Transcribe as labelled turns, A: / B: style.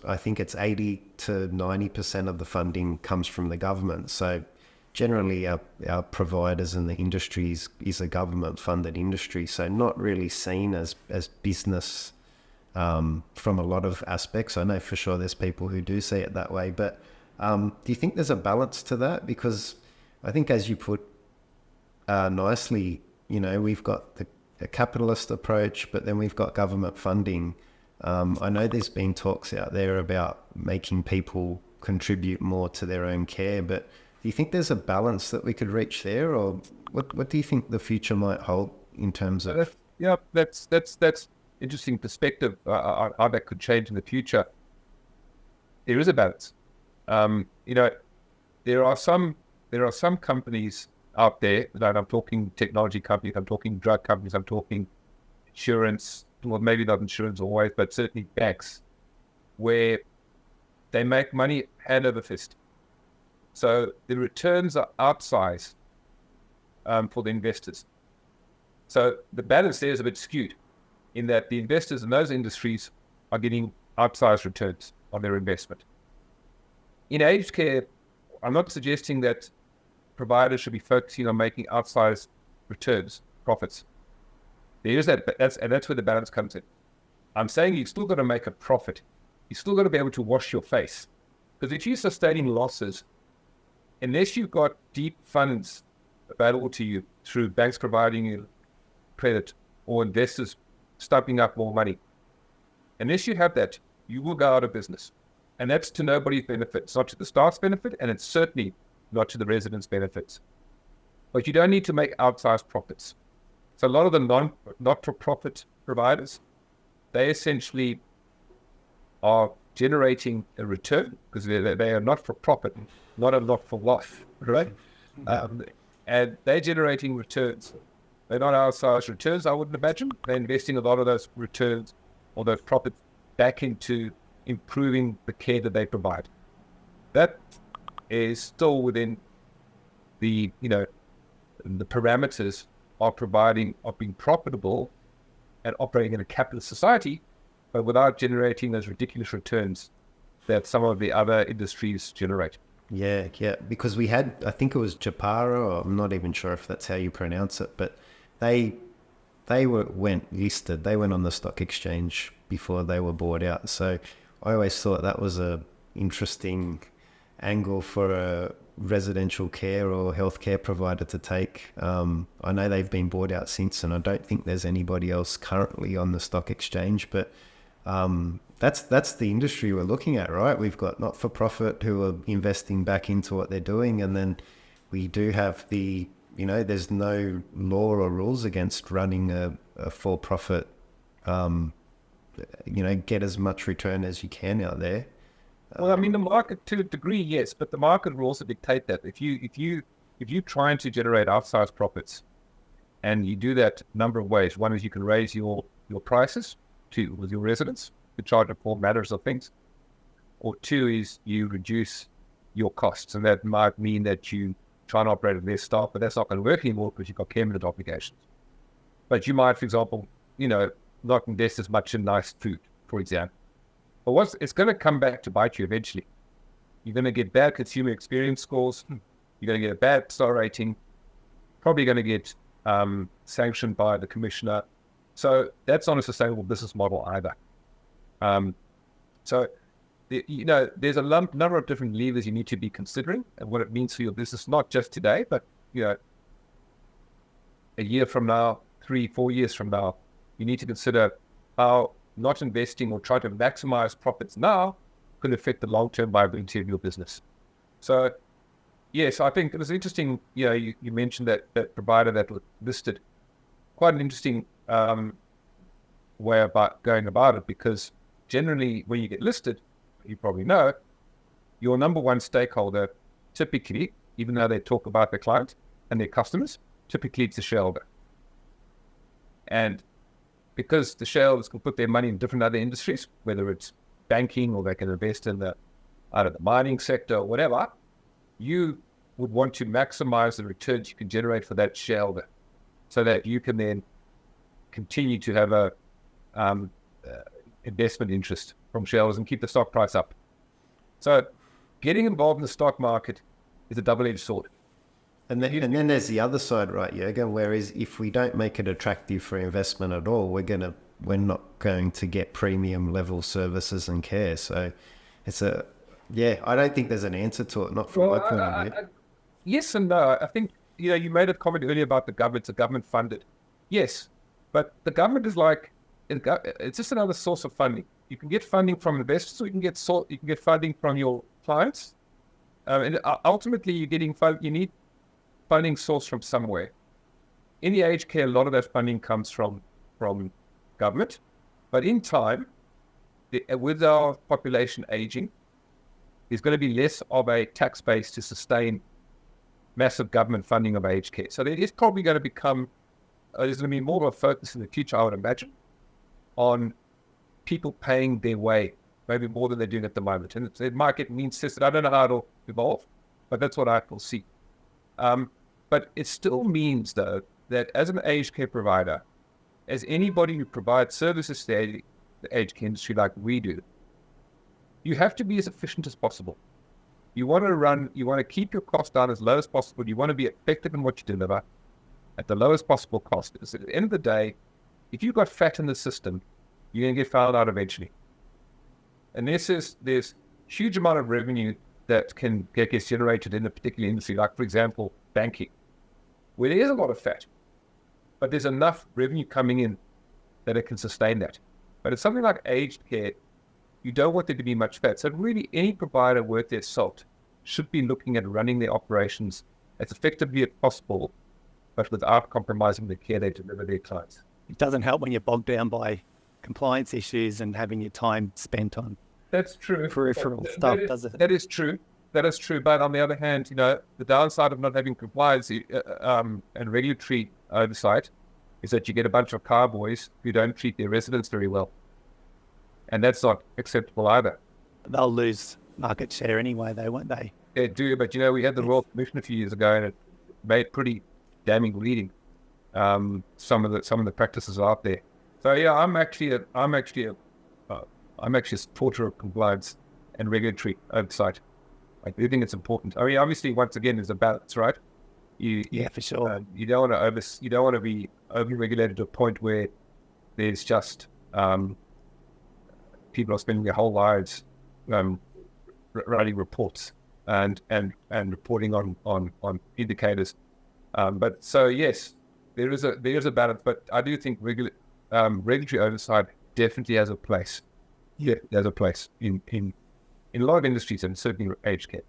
A: I think it's 80 to 90% of the funding comes from the government. So generally our providers in the industries is a government funded industry. So not really seen as business from a lot of aspects. I know for sure there's people who do see it that way, but do you think there's a balance to that? Because I think, as you put nicely, we've got a capitalist approach, but then we've got government funding. I know there's been talks out there about making people contribute more to their own care, but do you think there's a balance that we could reach there, or what do you think the future might hold in terms of?
B: That's interesting perspective on how that could change in the future. There is a balance. There are some companies out there, that I'm talking technology companies, I'm talking drug companies, I'm talking insurance, well, maybe not insurance always, but certainly banks, where they make money hand over fist. So the returns are outsized for the investors. So the balance there is a bit skewed in that the investors in those industries are getting outsized returns on their investment. In aged care, I'm not suggesting that providers should be focusing on making outsized returns, profits. There is that's where the balance comes in. I'm saying you've still got to make a profit. You've still got to be able to wash your face. Because if you're sustaining losses, unless you've got deep funds available to you through banks providing you credit or investors stumping up more money, unless you have that, you will go out of business. And that's to nobody's benefit. It's not to the staff's benefit, and it's certainly not to the residents' benefits. But you don't need to make outsized profits. So a lot of the not-for-profit providers, they essentially are generating a return because they are not-for-profit, not for life, right? And they're generating returns. They're not outsized returns, I wouldn't imagine. They're investing a lot of those returns or those profits back into improving the care that they provide. That is still within the parameters of being profitable and operating in a capitalist society, but without generating those ridiculous returns that some of the other industries generate.
A: Yeah, because we had, I think it was Japara, or I'm not even sure if that's how you pronounce it, but they went listed. They went on the stock exchange before they were bought out. So I always thought that was a interesting angle for a residential care or healthcare provider to take. I know they've been bought out since, and I don't think there's anybody else currently on the stock exchange, but that's the industry we're looking at, right? We've got not-for-profit who are investing back into what they're doing, and then we do have there's no law or rules against running a for-profit, get as much return as you can out there.
B: Well, I mean, the market to a degree, yes, but the market will also dictate that. If you're trying to generate outsized profits, and you do that a number of ways. One is you can raise your prices with your residents to charge them for matters of things, or two is you reduce your costs, and that might mean that you try and operate with less staff, but that's not going to work anymore because you've got care minute obligations. But you might, for example, not invest as much in nice food, for example. But it's going to come back to bite you eventually. You're going to get bad consumer experience scores. You're going to get a bad star rating. Probably going to get sanctioned by the commissioner. So that's not a sustainable business model either. There's a number of different levers you need to be considering and what it means for your business, not just today, but a year from now, 3-4 years from now, you need to consider how not investing or trying to maximize profits now could affect the long-term viability of your business. So, yes, I think it was interesting. You mentioned that provider that was listed. Quite an interesting way about going about it, because generally when you get listed, you probably know, your number one stakeholder, typically, even though they talk about their client and their customers, typically it's the shareholder. And because the shareholders can put their money in different other industries, whether it's banking or they can invest in the mining sector or whatever, you would want to maximize the returns you can generate for that shareholder so that you can then continue to have investment interest from shareholders and keep the stock price up. So getting involved in the stock market is a double-edged sword.
A: And then there's the other side, right, Jurgen? Whereas if we don't make it attractive for investment at all, we're not going to get premium level services and care. So it's I don't think there's an answer to it, not from my point of view.
B: Yes and no. I think, you made a comment earlier about the government. It's a government funded. Yes, but the government is like, it's just another source of funding. You can get funding from investors, or you can get funding from your clients. And ultimately, you need funding sourced from somewhere. In the aged care, a lot of that funding comes from government, but in time, with our population aging, there's going to be less of a tax base to sustain massive government funding of aged care. So there is probably going to there's going to be more of a focus in the future, I would imagine, on people paying their way, maybe more than they're doing at the moment. And it might get means-tested. I don't know how it'll evolve, but that's what I will see. But it still means, though, that as an aged care provider, as anybody who provides services to the aged care industry like we do, you have to be as efficient as possible. You want to keep your cost down as low as possible. You want to be effective in what you deliver at the lowest possible cost. Because at the end of the day, if you've got fat in the system, you're going to get found out eventually. And there's huge amount of revenue that gets generated in a particular industry, like, for example, banking, where there is a lot of fat, but there's enough revenue coming in that it can sustain that. But it's something like aged care, you don't want there to be much fat. So really, any provider worth their salt should be looking at running their operations as effectively as possible, but without compromising the care they deliver their clients.
C: It doesn't help when you're bogged down by compliance issues and having your time spent on peripheral stuff, does it?
B: That is true. But on the other hand, the downside of not having compliance and regulatory oversight is that you get a bunch of cowboys who don't treat their residents very well. And that's not acceptable either.
C: They'll lose market share anyway, though, won't they?
B: They do, but we had the Royal Commission a few years ago, and it made pretty damning reading some of the practices out there. So yeah, I'm actually a supporter of compliance and regulatory oversight. I do think it's important. I mean, obviously, once again, there's a balance, right?
C: For sure.
B: You don't want to be overly regulated to a point where there's just people are spending their whole lives writing reports and reporting on indicators. But so yes, there is a balance. But I do think regulatory oversight definitely has a place. Yeah, there's a place in a lot of industries, and certainly aged care.